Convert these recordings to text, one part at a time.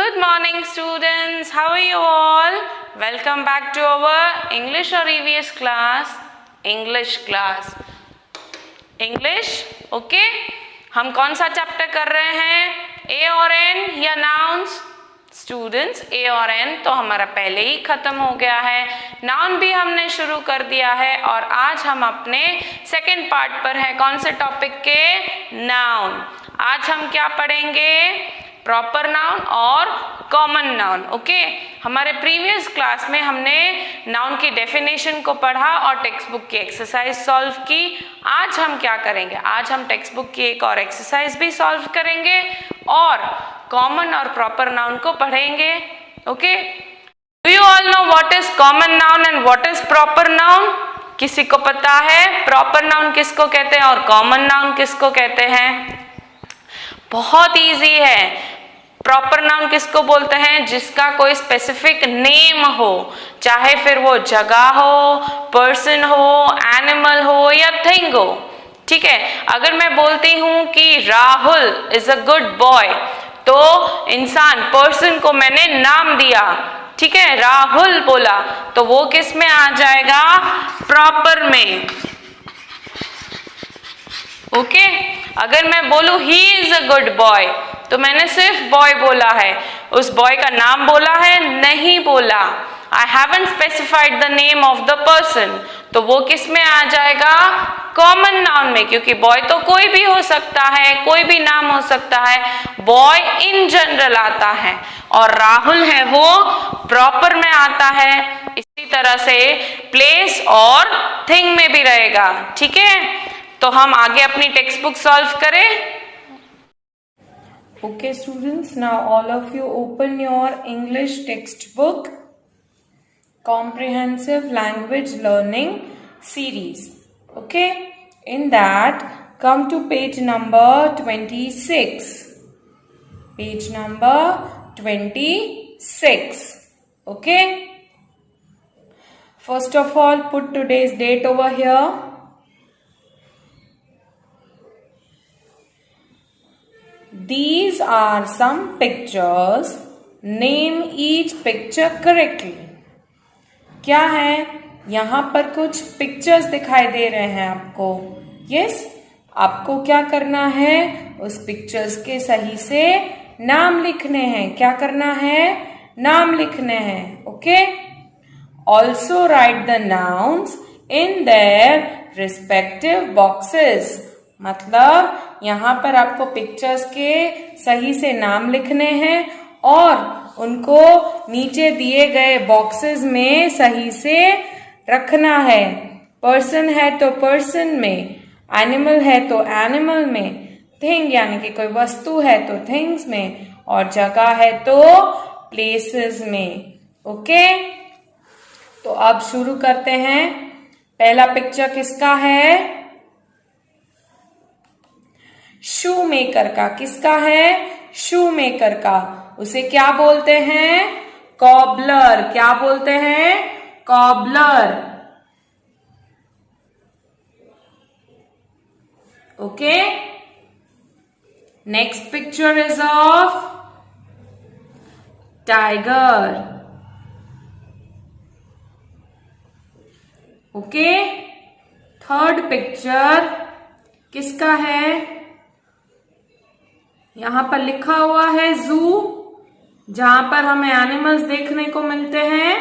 Good morning students, how are you all? Welcome back to our English or EVS class. English class. English, okay? हम कौन सा chapter कर रहे हैं? A और N या nouns? स्टूडेंट्स A और N तो हमारा पहले ही खत्म हो गया है, नाउन भी हमने शुरू कर दिया है और आज हम अपने सेकेंड पार्ट पर हैं। कौन से टॉपिक के? नाउन। आज हम क्या पढ़ेंगे? प्रॉपर नाउन और कॉमन नाउन। ओके, हमारे प्रीवियस क्लास में हमने नाउन की डेफिनेशन को पढ़ा और टेक्स्ट बुक की एक्सरसाइज सॉल्व की। आज हम क्या करेंगे? आज हम टेक्स्ट बुक की एक और एक्सरसाइज भी सॉल्व करेंगे और कॉमन और प्रॉपर नाउन को पढ़ेंगे। Okay, do you all know what is common noun and what is proper noun? किसी को पता है प्रॉपर नाउन किसको कहते हैं और कॉमन नाउन किसको कहते हैं? बहुत इजी है। प्रॉपर नाउन किसको बोलते हैं? जिसका कोई स्पेसिफिक नेम हो, चाहे फिर वो जगह हो, पर्सन हो, एनिमल हो या थिंग हो। ठीक है, अगर मैं बोलती हूं कि Rahul is a good boy, तो इंसान, पर्सन को मैंने नाम दिया, ठीक है, राहुल बोला, तो वो किस में आ जाएगा? प्रॉपर में। ओके, अगर मैं बोलूं he is a good boy, तो मैंने सिर्फ बॉय बोला है, उस बॉय का नाम बोला है, नहीं बोला। I haven't specified the name of the person, तो वो किस में आ जाएगा? कॉमन नाउन में, क्योंकि बॉय तो कोई भी हो सकता है, कोई भी नाम हो सकता है, बॉय इन जनरल आता है और राहुल है वो प्रॉपर में आता है। इसी तरह से प्लेस और थिंग में भी रहेगा। ठीक है, तो हम आगे अपनी टेक्स्ट बुक सॉल्व करें। Okay students, now all of you open your English textbook, Comprehensive Language Learning Series. Okay, in that come to page number 26. Page number 26. Okay, first of all put today's date over here. These are some pictures. Name each picture correctly. क्या है? यहाँ पर कुछ pictures दिखाई दे रहे हैं आपको। Yes, आपको क्या करना है? उस पिक्चर्स के सही से नाम लिखने हैं। क्या करना है? नाम लिखने हैं। Okay, also right the nouns in their respective boxes. मतलब यहाँ पर आपको पिक्चर्स के सही से नाम लिखने हैं और उनको नीचे दिए गए बॉक्सेस में सही से रखना है। पर्सन है तो पर्सन में, एनिमल है तो एनिमल में, थिंग यानी कि कोई वस्तु है तो थिंग्स में, और जगह है तो प्लेसेस में। ओके, तो अब शुरू करते हैं। पहला पिक्चर किसका है? शू मेकर का। किसका है? शू मेकर का। उसे क्या बोलते हैं? कॉबलर। क्या बोलते हैं? Cobbler. Okay, next picture is of tiger. Okay, third picture किसका है? यहां पर लिखा हुआ है जू, जहां पर हमें एनिमल्स देखने को मिलते हैं।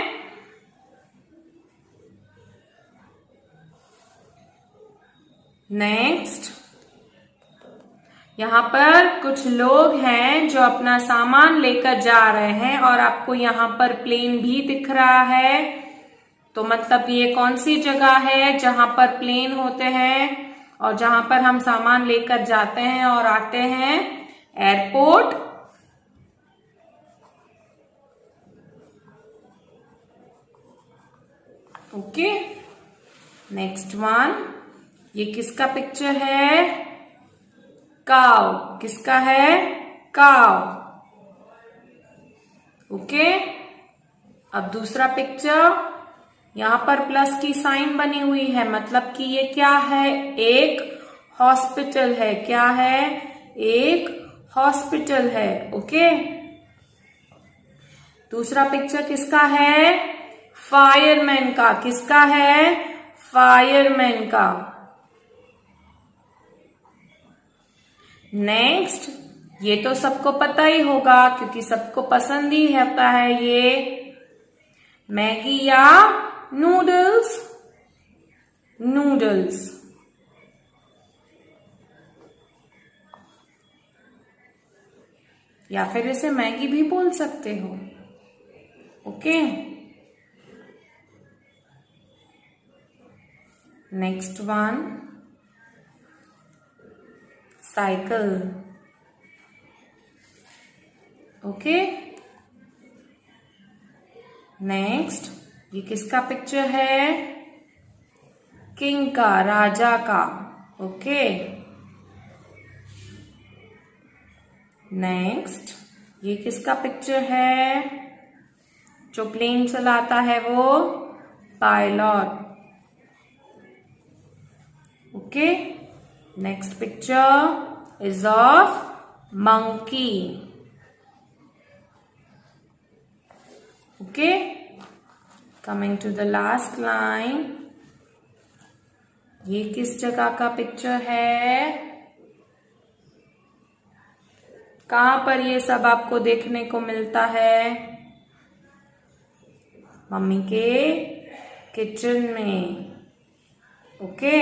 नेक्स्ट, यहां पर कुछ लोग हैं जो अपना सामान लेकर जा रहे हैं और आपको यहां पर प्लेन भी दिख रहा है। तो मतलब ये कौन सी जगह है जहां पर प्लेन होते हैं और जहां पर हम सामान लेकर जाते हैं और आते हैं? एयरपोर्ट। ओके, नेक्स्ट वन, ये किसका पिक्चर है? काव। किसका है? काव। ओके, अब दूसरा पिक्चर, यहां पर प्लस की साइन बनी हुई है, मतलब कि ये क्या है? एक हॉस्पिटल है। क्या है? एक हॉस्पिटल है। ओके, दूसरा पिक्चर किसका है? फायरमैन का। किसका है? फायरमैन का। नेक्स्ट, ये तो सबको पता ही होगा क्योंकि सबको पसंद ही होता है ये, मैगी या नूडल्स। नूडल्स। या फिर इसे मैगी भी बोल सकते हो। Okay. Next one, cycle. Okay. Next, ये किसका पिक्चर है? किंग का, राजा का। ओके। नेक्स्ट, ये किसका पिक्चर है? जो प्लेन चलाता है वो pilot. Okay. Next picture is of monkey. Okay. Coming to the last line, ये किस जगह का पिक्चर है? कहां पर ये सब आपको देखने को मिलता है? मम्मी के किचन में। ओके।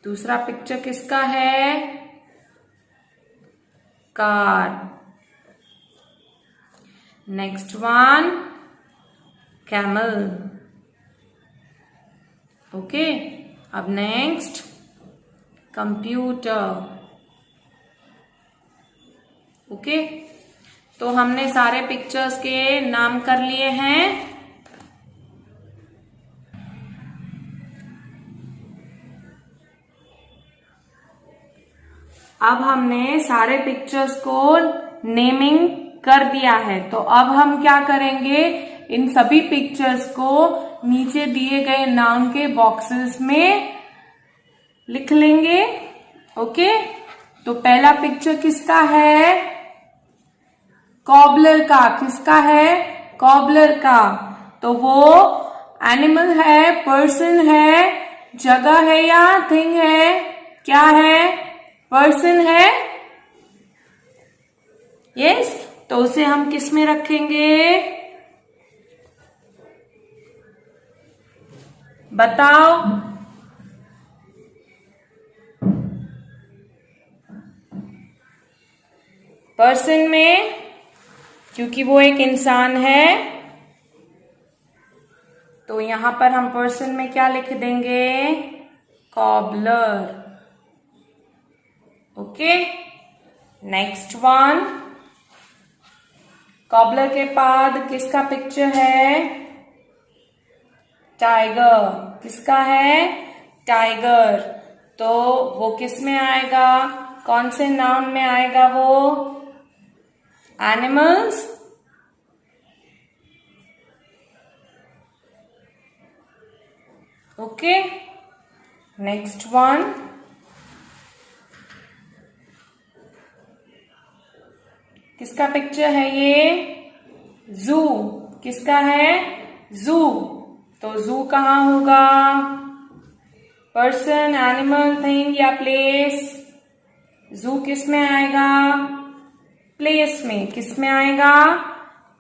दूसरा पिक्चर किसका है? Car. Next one, camel. Okay. अब नेक्स्ट, कंप्यूटर। ओके। तो हमने सारे पिक्चर्स के नाम कर लिए हैं। अब हमने सारे पिक्चर्स को नेमिंग कर दिया है, तो अब हम क्या करेंगे? इन सभी पिक्चर्स को नीचे दिए गए नाम के बॉक्सेस में लिख लेंगे। ओके। तो पहला पिक्चर किसका है? कॉबलर का। किसका है? कॉबलर का। तो वो एनिमल है, पर्सन है, जगह है या थिंग है? क्या है? पर्सन है। यस। तो उसे हम किस में रखेंगे? बताओ। पर्सन में, क्योंकि वो एक इंसान है, तो यहां पर हम पर्सन में क्या लिख देंगे? Cobbler. Okay. Next one, cobbler के बाद किसका पिक्चर है? टाइगर। किसका है? टाइगर। तो वो किस में आएगा? कौन से नाउन में आएगा वो? एनिमल्स। ओके। नेक्स्ट वन, किसका पिक्चर है ये? जू। किसका है? जू। तो जू कहाँ होगा? पर्सन, एनिमल, थिंग या प्लेस? जू किस में आएगा? प्लेस में। किस में आएगा?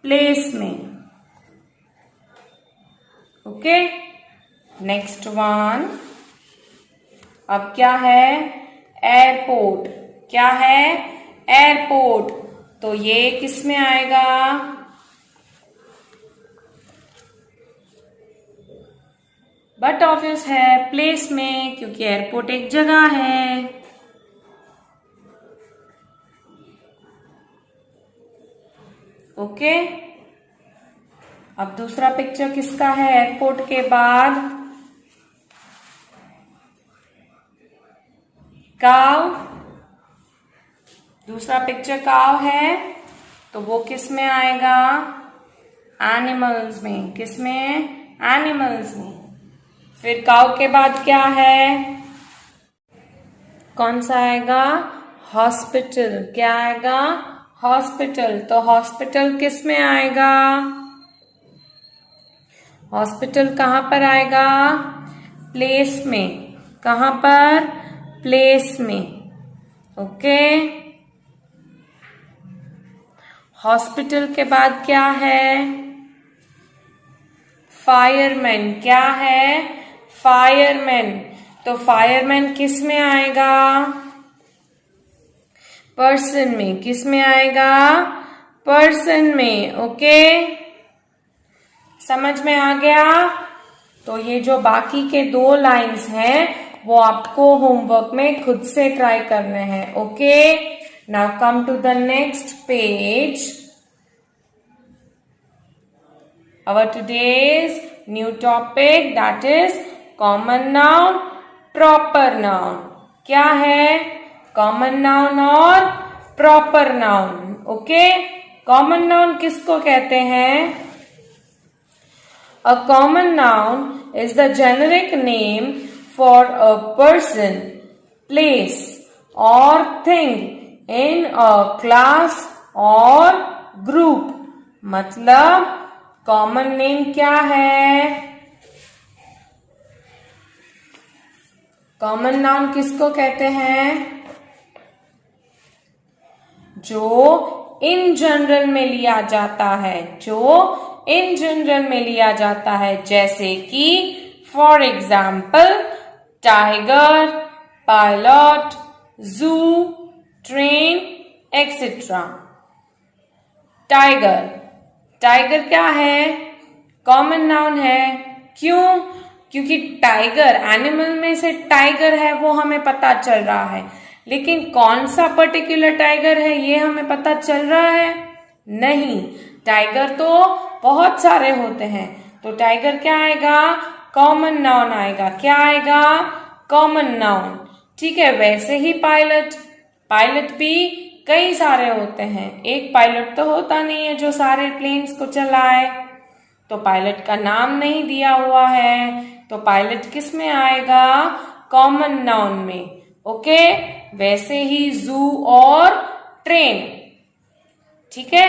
प्लेस में। ओके। नेक्स्ट वन, अब क्या है? एयरपोर्ट। क्या है? एयरपोर्ट। तो ये किस में आएगा? बट ऑब्वियस है, प्लेस में, क्योंकि एयरपोर्ट एक जगह है। ओके। अब दूसरा पिक्चर किसका है एयरपोर्ट के बाद? काव। दूसरा पिक्चर काव है, तो वो किस में आएगा? एनिमल्स में। किस में? एनिमल्स में। फिर काव के बाद क्या है? कौन सा आएगा? हॉस्पिटल। क्या आएगा? हॉस्पिटल, तो हॉस्पिटल किस में आएगा? हॉस्पिटल कहाँ पर आएगा? प्लेस में। कहाँ पर? प्लेस में। ओके। हॉस्पिटल के बाद क्या है? फायरमैन। क्या है? फायरमैन। तो फायरमैन किस में आएगा? पर्सन में। किस में आएगा? पर्सन में। ओके, समझ में आ गया? तो ये जो बाकी के 2 लाइंस हैं वो आपको होमवर्क में खुद से ट्राई करने हैं। Okay, now come to the next page. Our today's new topic, that is common noun, proper noun. क्या है? common noun और proper noun. Okay, common noun किसको कहते हैं? A common noun is the generic name for a person, place or thing in a class or group. मतलब common name क्या है? Common noun किसको कहते हैं? जो इन जनरल में लिया जाता है, जो इन जनरल में लिया जाता है, जैसे कि फॉर एग्जाम्पल टाइगर, पायलट, जू, ट्रेन, एक्सेट्रा। टाइगर, टाइगर क्या है? कॉमन नाउन है। क्यों? क्योंकि टाइगर, एनिमल में से टाइगर है वो हमें पता चल रहा है, लेकिन कौन सा पर्टिकुलर टाइगर है ये हमें पता चल रहा है? नहीं, टाइगर तो बहुत सारे होते हैं। तो टाइगर क्या आएगा? कॉमन नाउन आएगा। क्या आएगा? Common noun. ठीक है, वैसे ही पायलट, पायलट भी कई सारे होते हैं। एक पायलट तो होता नहीं है जो सारे प्लेन्स को चलाए, तो पायलट का नाम नहीं दिया हुआ है, तो पायलट किस में आएगा? कॉमन नाउन में। ओके, वैसे ही जू और ट्रेन। ठीक है,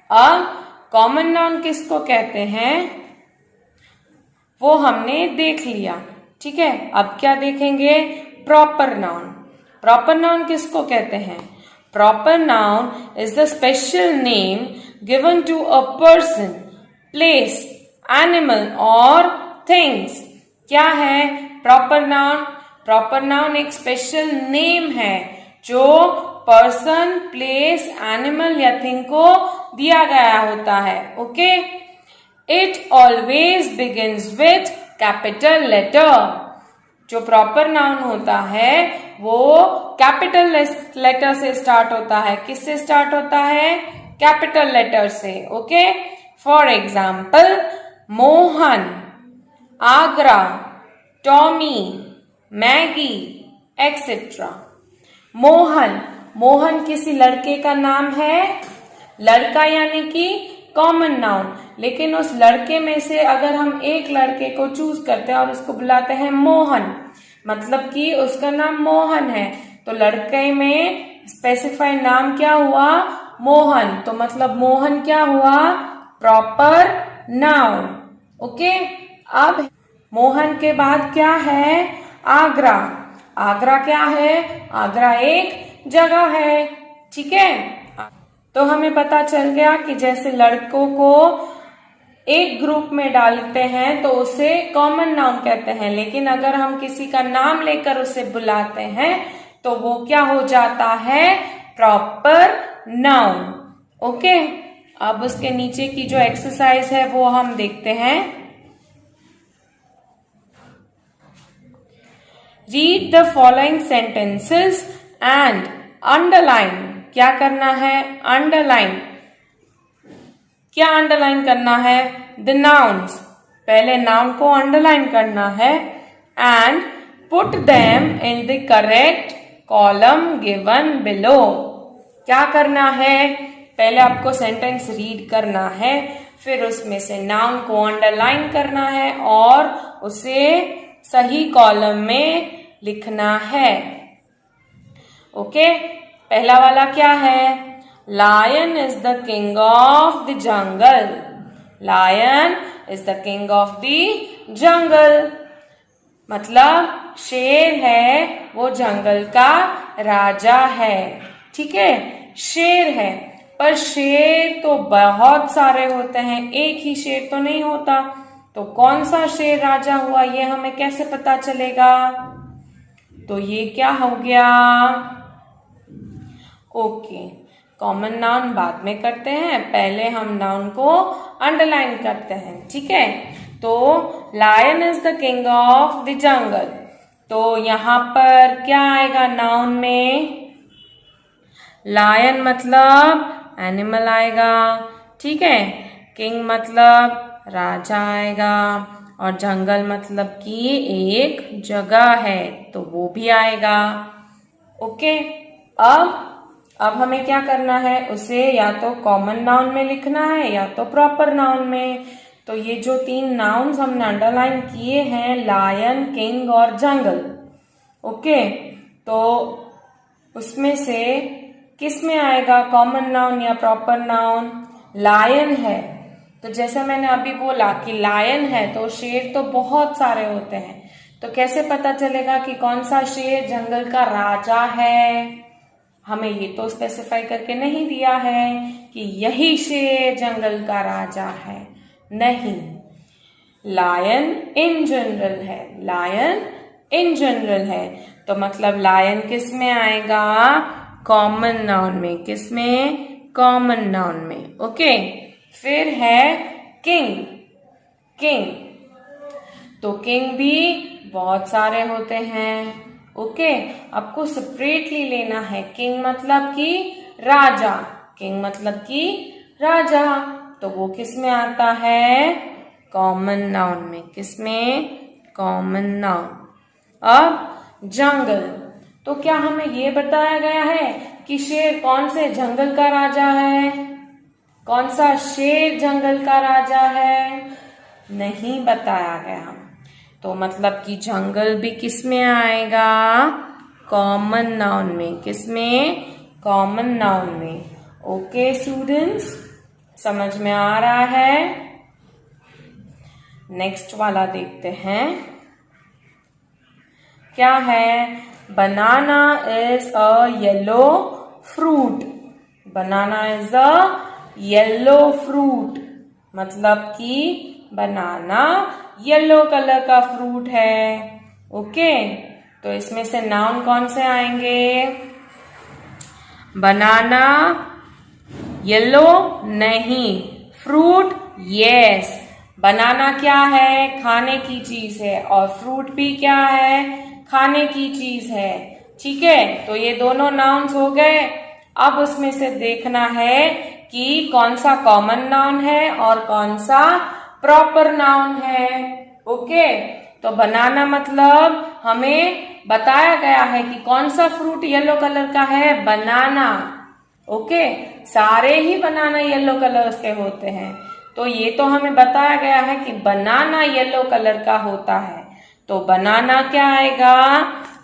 अब कॉमन नाउन किसको कहते हैं वो हमने देख लिया। ठीक है, अब क्या देखेंगे? Proper noun. प्रॉपर नाउन किसको कहते हैं? Proper noun is the special name given to a person, place, animal or things. क्या है proper noun? Proper noun एक special name है जो person, place, animal या thing को दिया गया होता है। Okay, It always begins with capital letter. जो प्रॉपर नाउन होता है वो कैपिटल लेटर से स्टार्ट होता है। किससे स्टार्ट होता है? कैपिटल लेटर से। Okay, for example Mohan, Agra, Tommy, Maggi, etcetera. Mohan, Mohan किसी लड़के का नाम है। लड़का यानी कि कॉमन नाउन, लेकिन उस लड़के में से अगर हम एक लड़के को चूज करते हैं और उसको बुलाते हैं मोहन, मतलब कि उसका नाम मोहन है, तो लड़के में स्पेसिफाइड नाम क्या हुआ? मोहन। तो मतलब मोहन क्या हुआ? Proper noun. ओके, अब मोहन के बाद क्या है? आगरा। आगरा क्या है? आगरा एक जगह है। ठीक है, तो हमें पता चल गया कि जैसे लड़कों को एक ग्रुप में डालते हैं तो उसे कॉमन नाउन कहते हैं, लेकिन अगर हम किसी का नाम लेकर उसे बुलाते हैं तो वो क्या हो जाता है? Proper noun. ओके, अब उसके नीचे की जो एक्सरसाइज है वो हम देखते हैं। Read the following sentences and underline. क्या करना है? अंडरलाइन। क्या अंडरलाइन करना है? The nouns. पहले नाउन को अंडरलाइन करना है and put them in the correct column given below. क्या करना है? पहले आपको सेंटेंस रीड करना है, फिर उसमें से नाउन को अंडरलाइन करना है और उसे सही कॉलम में लिखना है। ओके, पहला वाला क्या है? Lion is the king of the jungle. Lion is the king of the jungle. मतलब शेर है वो जंगल का राजा है. ठीक है, शेर है. पर शेर तो बहुत सारे होते हैं, एक ही शेर तो नहीं होता. तो कौन सा शेर राजा हुआ ये हमें कैसे पता चलेगा? तो ये क्या हो गया? ओके, कॉमन नाउन बाद में करते हैं, पहले हम नाउन को अंडरलाइन करते हैं. ठीक है, तो lion is the king of the jungle. तो यहां पर क्या आएगा नाउन में? लायन मतलब एनिमल आएगा. ठीक है, किंग मतलब राजा आएगा, और जंगल मतलब कि एक जगह है तो वो भी आएगा. ओके, अब हमें क्या करना है? उसे या तो कॉमन नाउन में लिखना है या तो प्रॉपर नाउन में. तो ये जो 3 नाउन्स हमने अंडरलाइन किए हैं, लायन, किंग और जंगल. ओके, तो उसमें से किस में आएगा, कॉमन नाउन या प्रॉपर नाउन? लायन है. तो जैसे मैंने अभी बोला कि लायन है तो शेर तो बहुत सारे होते हैं. तो कैसे पता चलेगा कि कौन सा शेर जंगल का राजा है? हमें ये तो स्पेसिफाई करके नहीं दिया है कि यही शेर जंगल का राजा है. नहीं, लायन इन जनरल है. लायन इन जनरल है. तो मतलब लायन किस में आएगा? कॉमन नाउन में. किस में? कॉमन नाउन में. ओके, फिर है किंग. किंग तो किंग भी बहुत सारे होते हैं. ओके, आपको सेपरेटली लेना है. किंग मतलब कि राजा. किंग मतलब कि राजा. तो वो किस में आता है? कॉमन नाउन में. किस में? Common noun. अब जंगल, तो क्या हमें ये बताया गया है कि शेर कौन से जंगल का राजा है? कौन सा शेर जंगल का राजा है? नहीं बताया गया. तो मतलब कि जंगल भी किस में आएगा? कॉमन नाउन में. किस में? कॉमन नाउन में. ओके स्टूडेंट्स, समझ में आ रहा है? नेक्स्ट वाला देखते हैं. क्या है? Banana is a yellow fruit. Banana is a yellow fruit. मतलब कि बनाना येलो कलर का फ्रूट है. ओके, तो इसमें से नाउन कौन से आएंगे? बनाना येलो नहीं, फ्रूट यस. बनाना क्या है? खाने की चीज है. और फ्रूट भी क्या है? खाने की चीज है. ठीक है, तो ये दोनों नाउन्स हो गए. अब उसमें से देखना है कि कौन सा कॉमन नाउन है और कौन सा प्रॉपर नाउन है. ओके, तो बनाना मतलब हमें बताया गया है कि कौन सा फ्रूट येलो कलर का है? बनाना. ओके, सारे ही बनाना येलो कलर के होते हैं. तो ये तो हमें बताया गया है कि बनाना येलो कलर का होता है. तो बनाना क्या आएगा?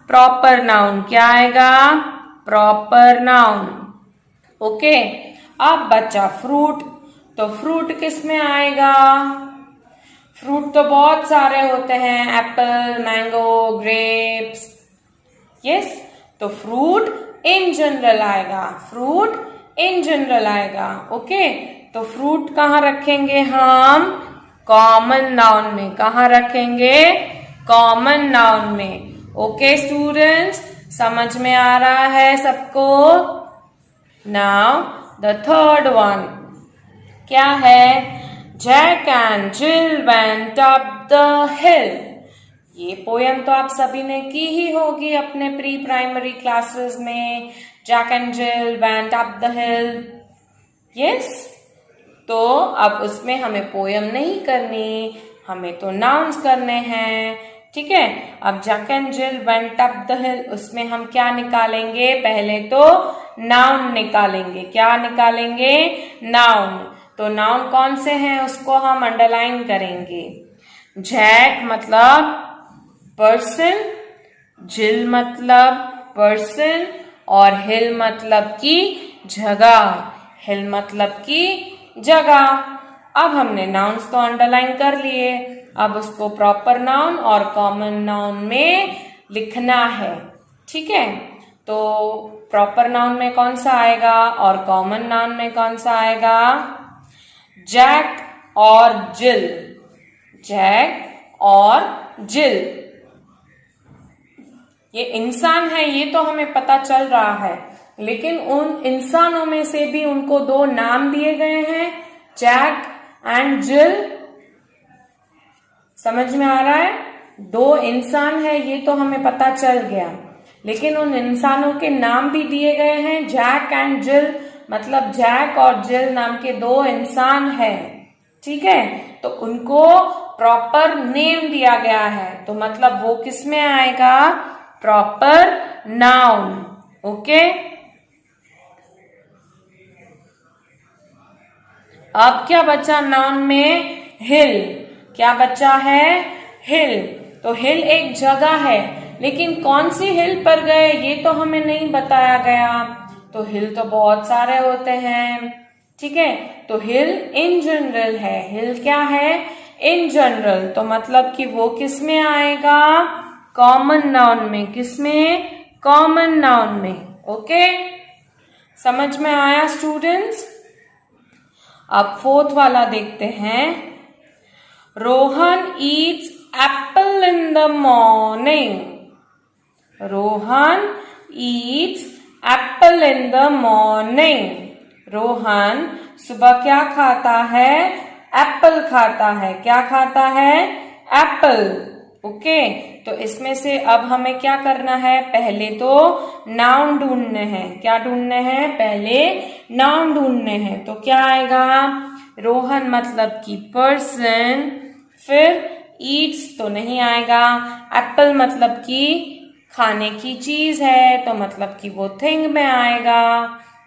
Proper noun. क्या आएगा? Proper noun. ओके, अब बचा फ्रूट. तो फ्रूट किस में आएगा? फ्रूट तो बहुत सारे होते हैं, एप्पल, मैंगो, ग्रेप्स. यस, तो फ्रूट इन जनरल आएगा. फ्रूट इन जनरल आएगा. ओके, तो फ्रूट कहाँ रखेंगे हम? कॉमन नाउन में. कहाँ रखेंगे? कॉमन नाउन में. ओके स्टूडेंट्स, समझ में आ रहा है सबको? नाउ द थर्ड वन क्या है? Jack and Jill went up the hill. ये पोयम तो आप सभी ने की ही होगी अपने प्री प्राइमरी क्लासेस में. Jack and Jill went up the hill. Yes, तो अब उसमें हमें पोयम नहीं करनी, हमें तो नाउन्स करने हैं. ठीक है, अब Jack and Jill went up the hill, उसमें हम क्या निकालेंगे? पहले तो नाउन निकालेंगे. क्या निकालेंगे? नाउन. तो नाउन कौन से हैं उसको हम अंडरलाइन करेंगे. जैक मतलब पर्सन, जिल मतलब पर्सन, और हिल मतलब की जगह. हिल मतलब कि जगह। अब हमने नाउन्स तो अंडरलाइन कर लिए, अब उसको प्रॉपर नाउन और कॉमन नाउन में लिखना है। ठीक है, तो प्रॉपर नाउन में कौन सा आएगा और कॉमन नाउन में कौन सा आएगा? जैक और जिल। जैक और जिल ये इंसान है, ये तो हमें पता चल रहा है, लेकिन उन इंसानों में से भी उनको दो नाम दिए गए हैं, जैक एंड जिल। समझ में आ रहा है? दो इंसान है ये तो हमें पता चल गया, लेकिन उन इंसानों के नाम भी दिए गए हैं, जैक एंड जिल, मतलब जैक और जिल नाम के दो इंसान हैं। ठीक है, तो उनको प्रॉपर नेम दिया गया है, तो मतलब वो किस में आएगा? Proper noun. ओके, अब क्या बचा नाउन में? हिल। क्या बचा है? हिल। तो हिल एक जगह है, लेकिन कौन सी हिल पर गए ये तो हमें नहीं बताया गया। तो हिल तो बहुत सारे होते हैं। ठीक है, तो हिल इन जनरल है। हिल क्या है? इन जनरल, तो मतलब कि वो किस में आएगा? कॉमन नाउन में। किस में? कॉमन नाउन में। ओके, समझ में आया स्टूडेंट्स? अब फोर्थ वाला देखते हैं। Rohan Yeats apple in the morning. Rohan Yeats apple in the morning. Rohan सुबह क्या खाता है? एप्पल खाता है। क्या खाता है? एप्पल। ओके, तो इसमें से अब हमें क्या करना है? पहले तो नाउन ढूंढने हैं। क्या ढूंढने हैं? पहले नाउन ढूंढने हैं। तो क्या आएगा? रोहन मतलब कि पर्सन, फिर ईट्स तो नहीं आएगा, एप्पल मतलब कि खाने की चीज है, तो मतलब कि वो थिंग में आएगा।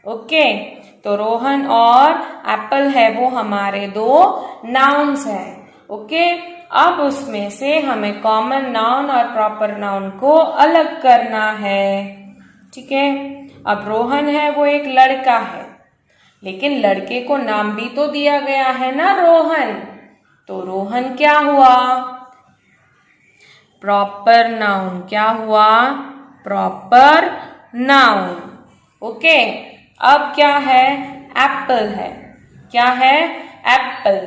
ओके, तो रोहन और एप्पल है वो हमारे दो नाउन्स हैं। ओके, अब उसमें से हमें कॉमन नाउन और प्रॉपर नाउन को अलग करना है। ठीक है, अब रोहन है वो एक लड़का है, लेकिन लड़के को नाम भी तो दिया गया है ना, रोहन। तो रोहन क्या हुआ? Proper noun. क्या हुआ? Proper noun. ओके, अब क्या है? एप्पल है। क्या है? एप्पल।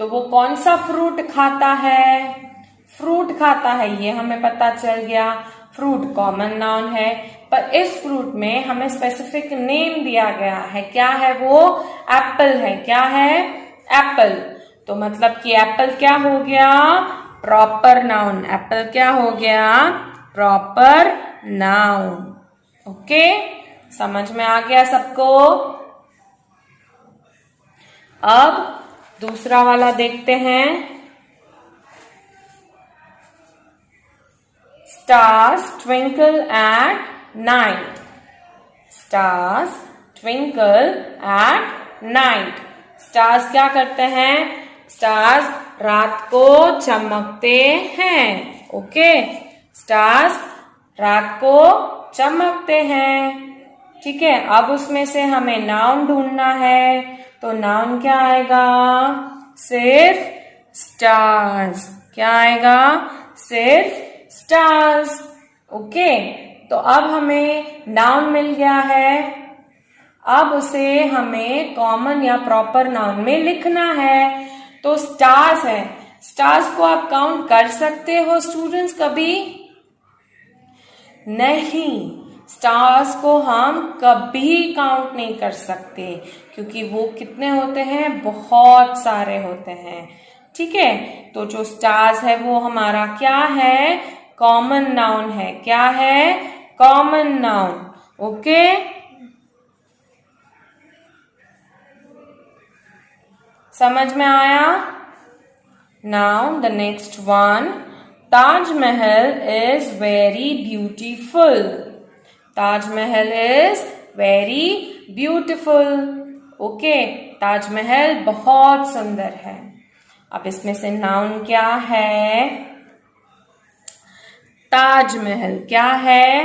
तो वो कौन सा फ्रूट खाता है? फ्रूट खाता है, ये हमें पता चल गया। फ्रूट कॉमन नाउन है, पर इस फ्रूट में हमें स्पेसिफिक नेम दिया गया है। क्या है वो? एप्पल है। क्या है? एप्पल। तो मतलब कि एप्पल क्या हो गया? Proper noun. एप्पल क्या हो गया? Proper noun. ओके, समझ में आ गया सबको? अब दूसरा वाला देखते हैं। Stars twinkle at night. Stars twinkle at night. Stars क्या करते हैं? स्टार्स रात को चमकते हैं। ओके, स्टार्स रात को चमकते हैं। ठीक है, अब उसमें से हमें नाउन ढूंढना है, तो नाउन क्या आएगा? सिर्फ स्टार्स। क्या आएगा? सिर्फ स्टार्स। ओके, तो अब हमें नाउन मिल गया है, अब उसे हमें कॉमन या प्रॉपर नाउन में लिखना है। तो स्टार्स है, स्टार्स को आप काउंट कर सकते हो स्टूडेंट्स कभी? नहीं, स्टार्स को हम कभी काउंट नहीं कर सकते, क्योंकि वो कितने होते हैं? बहुत सारे होते हैं। ठीक है, तो जो स्टार्स है वो हमारा क्या है? कॉमन नाउन है। क्या है? Common noun. ओके, समझ में आया? Now the next one. Taj Mahal is very beautiful. Taj Mahal is very beautiful. Okay, Taj Mahal बहुत सुंदर है। अब इसमें से नाउन क्या है? ताजमहल। क्या है?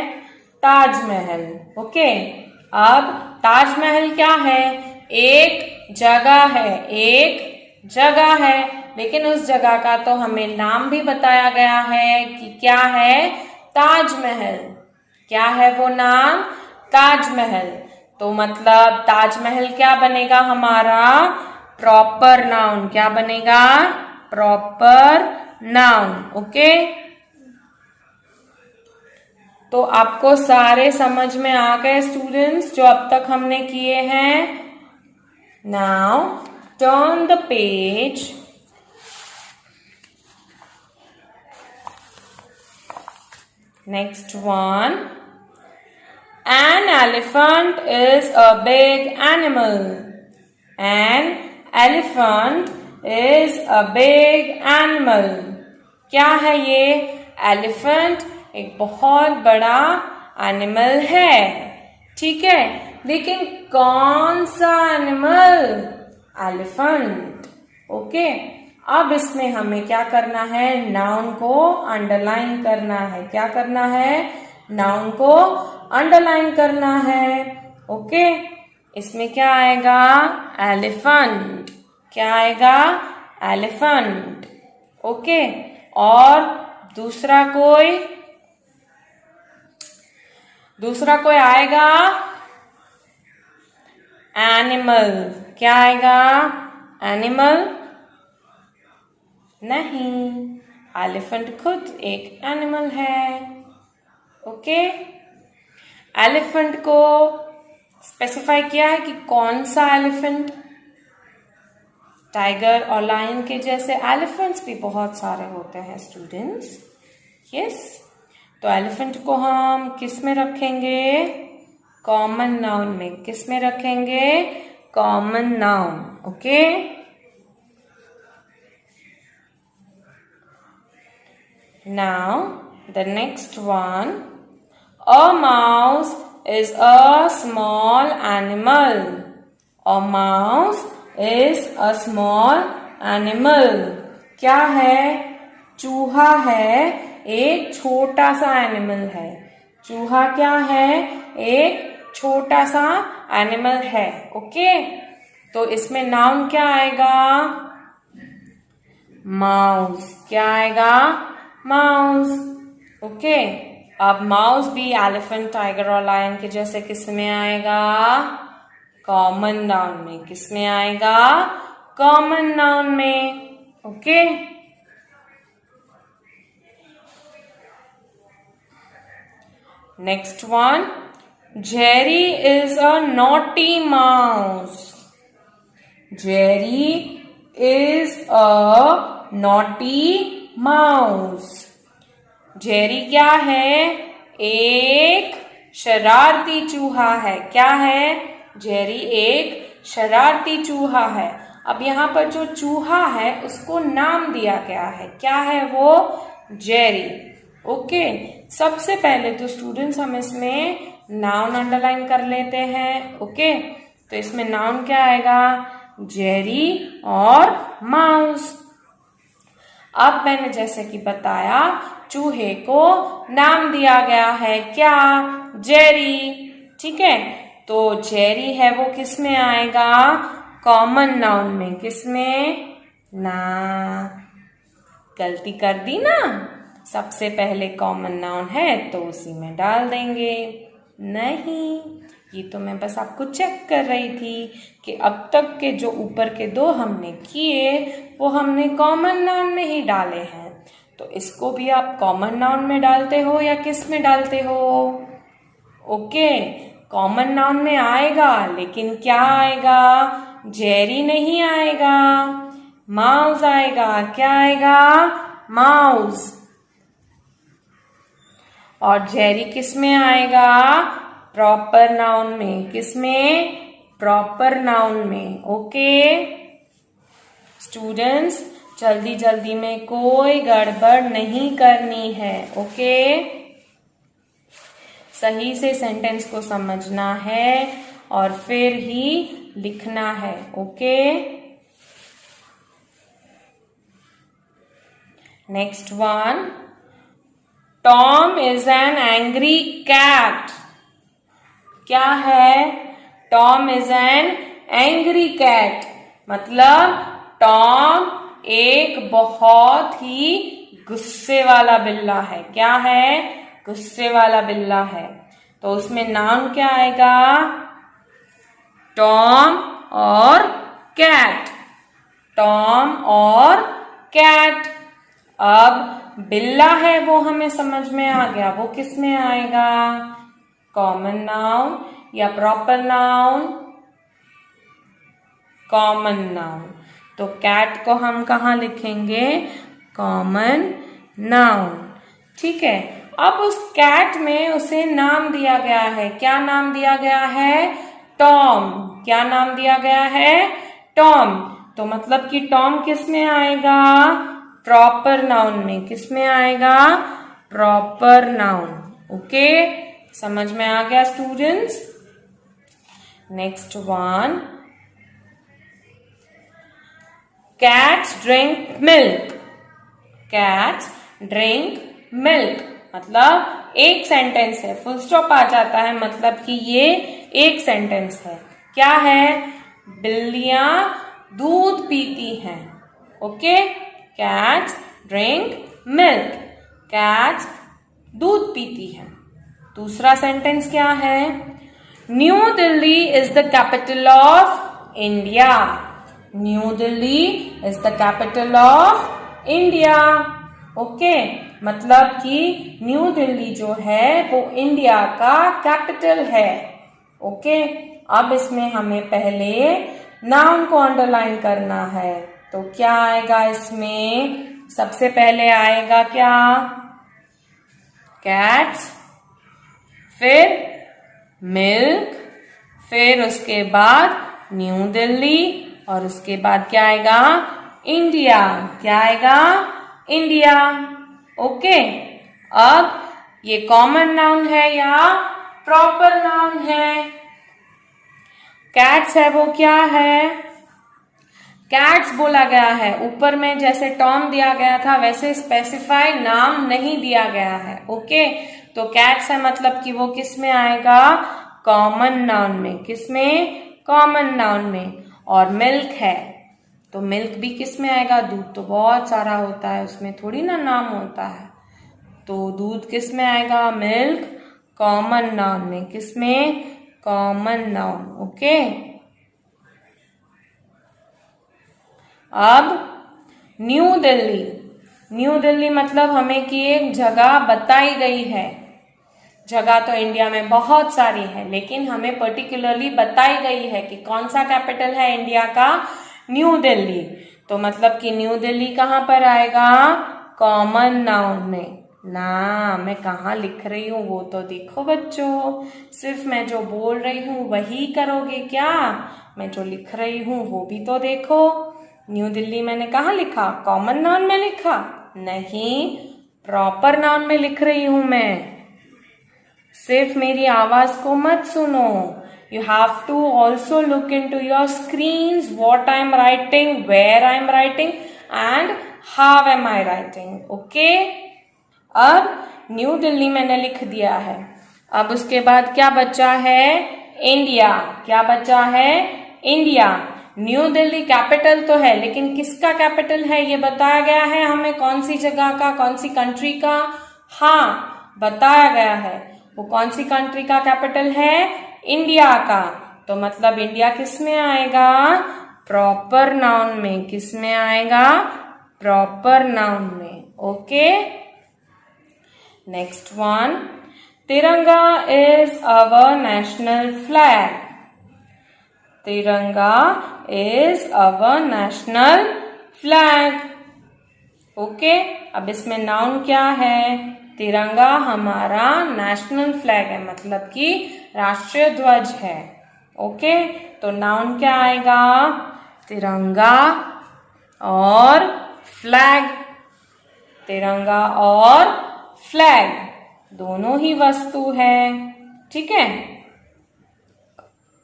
ताजमहल। ओके, अब ताजमहल क्या है? एक जगह है, एक जगह है, लेकिन उस जगह का तो हमें नाम भी बताया गया है कि क्या है, ताजमहल। क्या है वो नाम, ताजमहल। तो मतलब ताजमहल क्या बनेगा हमारा, प्रॉपर नाउन। क्या बनेगा, प्रॉपर नाउन। ओके, तो आपको सारे समझ में आ गए स्टूडेंट्स जो अब तक हमने किए हैं। Now turn the page. Next one, an elephant is a big animal. An elephant is a big animal. क्या है ये, एलिफेंट एक बहुत बड़ा एनिमल है, ठीक है, लेकिन कौन सा एनिमल, एलिफेंट। ओके, अब इसमें हमें क्या करना है, नाउन को अंडरलाइन करना है। क्या करना है, नाउन को अंडरलाइन करना है। ओके, इसमें क्या आएगा, एलिफेंट। क्या आएगा, एलिफेंट। ओके, और दूसरा कोई आएगा, एनिमल। क्या आएगा, एनिमल नहीं, एलिफेंट खुद एक एनिमल है। ओके, एलिफेंट को स्पेसिफाई किया है कि कौन सा एलिफेंट। टाइगर और लायन के जैसे एलिफेंट्स भी बहुत सारे होते हैं स्टूडेंट्स। यस, तो एलिफेंट को हम किस में रखेंगे, कॉमन नाउन में। किस में रखेंगे, common noun. Okay, now the next one, a mouse is a small animal. A mouse is a small animal. क्या है, चूहा है, एक छोटा सा एनिमल है। चूहा क्या है, एक छोटा सा एनिमल है। ओके, तो इसमें नाउन क्या आएगा, माउस। क्या आएगा, माउस। ओके, अब माउस भी एलिफेंट, टाइगर और लायन के जैसे किस में आएगा, कॉमन नाउन में। किस में आएगा, कॉमन नाउन में। Okay, next one, Jerry is a naughty mouse. Jerry is a naughty mouse. Jerry क्या है, एक शरारती चूहा है। क्या है, जेरी एक शरारती चूहा है। अब यहाँ पर जो चूहा है उसको नाम दिया गया है। क्या है वो, जेरी। ओके, सबसे पहले तो स्टूडेंट्स हम इसमें नाउन अंडरलाइन कर लेते हैं। ओके, तो इसमें नाउन क्या आएगा, जेरी और माउस। अब मैंने जैसे कि बताया, चूहे को नाम दिया गया है, क्या, जेरी। ठीक है, तो जेरी है वो किस में आएगा, कॉमन नाउन में। किस में, ना, गलती कर दी ना, सबसे पहले कॉमन नाउन है तो उसी में डाल देंगे। नहीं, ये तो मैं बस आपको चेक कर रही थी कि अब तक के जो ऊपर के दो हमने किए वो हमने कॉमन नाउन में ही डाले हैं। तो इसको भी आप कॉमन नाउन में डालते हो या किस में डालते हो। ओके, कॉमन नाउन में आएगा, लेकिन क्या आएगा, जेरी नहीं आएगा, माउस आएगा। क्या आएगा, माउस। और जेरी किस में आएगा, प्रॉपर नाउन में। किस में, प्रॉपर नाउन में। ओके स्टूडेंट्स, जल्दी जल्दी में कोई गड़बड़ नहीं करनी है। ओके, सही से सेंटेंस को समझना है और फिर ही लिखना है। Okay, next one, Tom is an angry cat. क्या है, Tom is an angry cat, मतलब टॉम एक बहुत ही गुस्से वाला बिल्ला है। क्या है? गुस्से वाला बिल्ला है। तो उसमें नाउन क्या आएगा? टॉम और कैट, टॉम और कैट। अब बिल्ला है वो हमें समझ में आ गया, वो किस में आएगा? कॉमन नाउन या प्रॉपर नाउन? Common noun. तो कैट को हम कहाँ लिखेंगे? Common noun. ठीक है। अब उस कैट में उसे नाम दिया गया है। क्या नाम दिया गया है? टॉम। क्या नाम दिया गया है? टॉम। तो मतलब कि टॉम किस में आएगा? प्रॉपर नाउन में। किस में आएगा? Proper noun. ओके, समझ में आ गया students? Next one, cats drink milk. Cats drink milk, मतलब एक सेंटेंस है, फुल स्टॉप आ जाता है, मतलब कि ये एक सेंटेंस है। क्या है? बिल्लियां दूध पीती हैं। Okay, cats drink milk, cats दूध पीती हैं। दूसरा सेंटेंस क्या है? New Delhi is the capital of India. New Delhi is the capital of India. Okay, मतलब कि न्यू दिल्ली जो है वो इंडिया का कैपिटल है। ओके, अब इसमें हमें पहले नाउन को अंडरलाइन करना है। तो क्या आएगा इसमें? सबसे पहले आएगा क्या? कैट्स, फिर मिल्क, फिर उसके बाद न्यू दिल्ली, और उसके बाद क्या आएगा? इंडिया। क्या आएगा? इंडिया। ओके, अब ये कॉमन नाउन है या प्रॉपर नाउन है? कैट्स है वो क्या है? कैट्स बोला गया है, ऊपर में जैसे टॉम दिया गया था वैसे स्पेसिफाई नाम नहीं दिया गया है। ओके, तो कैट्स है मतलब कि वो किस में आएगा? कॉमन नाउन में। किस में? कॉमन नाउन में। और मिल्क है तो मिल्क भी किस में आएगा? दूध तो बहुत सारा होता है, उसमें थोड़ी ना नाम होता है, तो दूध किस में आएगा? मिल्क कॉमन नाउन में। किस में? Common noun. ओके, अब न्यू दिल्ली। न्यू दिल्ली मतलब हमें कि एक जगह बताई गई है। जगह तो इंडिया में बहुत सारी है, लेकिन हमें पर्टिकुलरली बताई गई है कि कौन सा कैपिटल है इंडिया का? न्यू दिल्ली। तो मतलब कि न्यू दिल्ली कहाँ पर आएगा? कॉमन नाउन में। ना, मैं कहाँ लिख रही हूँ वो तो देखो बच्चों, सिर्फ मैं जो बोल रही हूँ वही करोगे क्या? मैं जो लिख रही हूँ वो भी तो देखो। न्यू दिल्ली मैंने कहाँ लिखा? कॉमन नाउन में लिखा? नहीं, प्रॉपर नाउन में लिख रही हूं मैं। सिर्फ मेरी आवाज को मत सुनो, you have to also look into your screens what I am writing, where I am writing and how am I writing. Okay? अब न्यू दिल्ली मैंने लिख दिया है। अब उसके बाद क्या बचा है? इंडिया। क्या बचा है? इंडिया। न्यू दिल्ली कैपिटल तो है, लेकिन किसका कैपिटल है ये बताया गया है हमें? कौन सी जगह का, कौन सी कंट्री का? हाँ, बताया गया है। वो कौन सी कंट्री का कैपिटल है? इंडिया का। तो मतलब इंडिया किस में आएगा? प्रॉपर नाउन में। किस में आएगा? प्रॉपर नाउन में। ओके, नेक्स्ट वन, तिरंगा इज अवर नेशनल फ्लैग। तिरंगा is our national flag. Okay, अब इसमें नाउन क्या है? तिरंगा हमारा नेशनल फ्लैग है, मतलब कि राष्ट्रीय ध्वज है। ओके, तो नाउन क्या आएगा? तिरंगा और फ्लैग। तिरंगा और फ्लैग दोनों ही वस्तु है। ठीक है,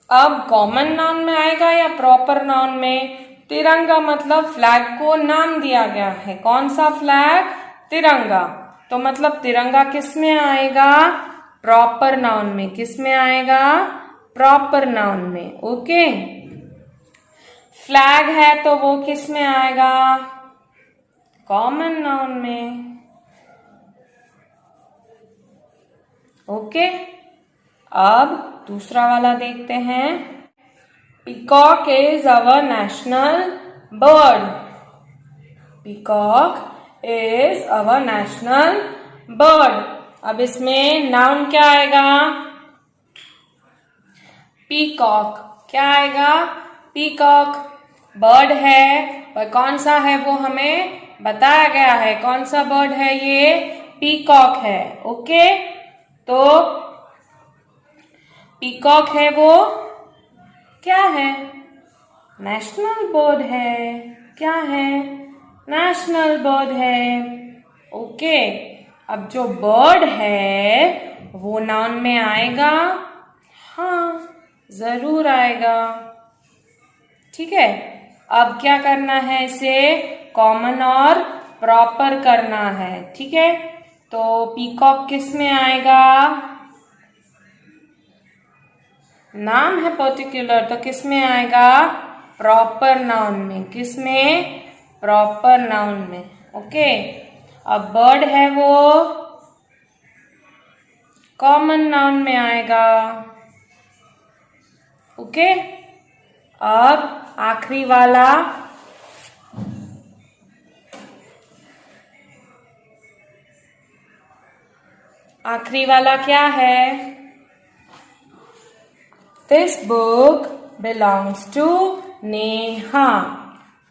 अब कॉमन नाउन में आएगा या प्रॉपर नाउन में? तिरंगा मतलब फ्लैग को नाम दिया गया है। कौन सा फ्लैग? तिरंगा। तो मतलब तिरंगा किस में आएगा? प्रॉपर नाउन में। किस में आएगा? प्रॉपर नाउन में। ओके, फ्लैग है तो वो किस में आएगा? कॉमन नाउन में। ओके, अब दूसरा वाला देखते हैं। Peacock is our national bird. Peacock is our national bird. अब इसमें नाउन क्या आएगा? पीकॉक। क्या आएगा? पीकॉक। बर्ड है, पर कौन सा है वो हमें बताया गया है। कौन सा बर्ड है ये? पीकॉक है। ओके, तो पीकॉक है वो क्या है? नेशनल बर्ड है। क्या है? नेशनल बर्ड है। ओके, अब जो बर्ड है वो नाउन में आएगा? हाँ, जरूर आएगा। ठीक है, अब क्या करना है? इसे कॉमन और प्रॉपर करना है। ठीक है, तो पीकॉक किस में आएगा? नाम है पर्टिकुलर, तो किस में आएगा? प्रॉपर नाउन में। किस में? प्रॉपर नाउन में। ओके, अब बर्ड है वो कॉमन नाउन में आएगा। ओके, अब आखिरी वाला क्या है? This book belongs to Neha.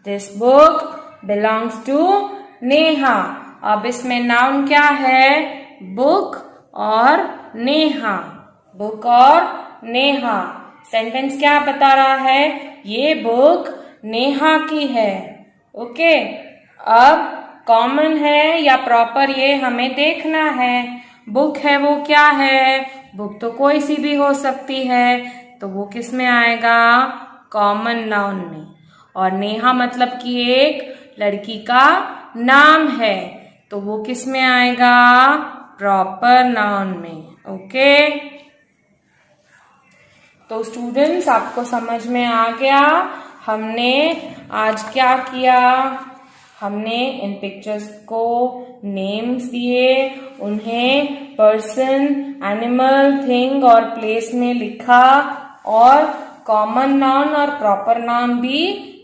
This book belongs to Neha. अब इसमें नाउन क्या है? बुक और नेहा। बुक और नेहा। सेंटेंस क्या बता रहा है? ये बुक नेहा की है। ओके, अब कॉमन है या प्रॉपर ये हमें देखना है। बुक है वो क्या है? बुक तो कोई सी भी हो सकती है, तो वो किस में आएगा? कॉमन नाउन में। और नेहा मतलब कि एक लड़की का नाम है, तो वो किस में आएगा? प्रॉपर नाउन में। ओके, तो स्टूडेंट्स आपको समझ में आ गया हमने आज क्या किया। हमने इन पिक्चर्स को नेम्स दिए, उन्हें पर्सन, एनिमल, थिंग और प्लेस में लिखा, और कॉमन नाउन और प्रॉपर नाउन भी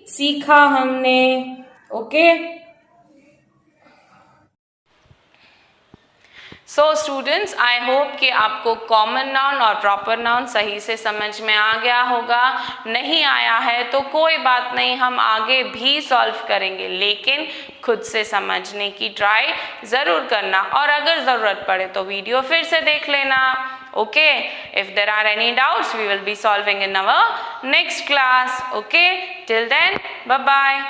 सीखा हमने। Okay, so students, I hope कि आपको कॉमन नाउन और प्रॉपर नाउन सही से समझ में आ गया होगा। नहीं आया है तो कोई बात नहीं, हम आगे भी सॉल्व करेंगे, लेकिन खुद से समझने की ट्राई ज़रूर करना, और अगर ज़रूरत पड़े तो वीडियो फिर से देख लेना। Okay, if there are any doubts we will be solving in our next class. Okay, till then bye bye.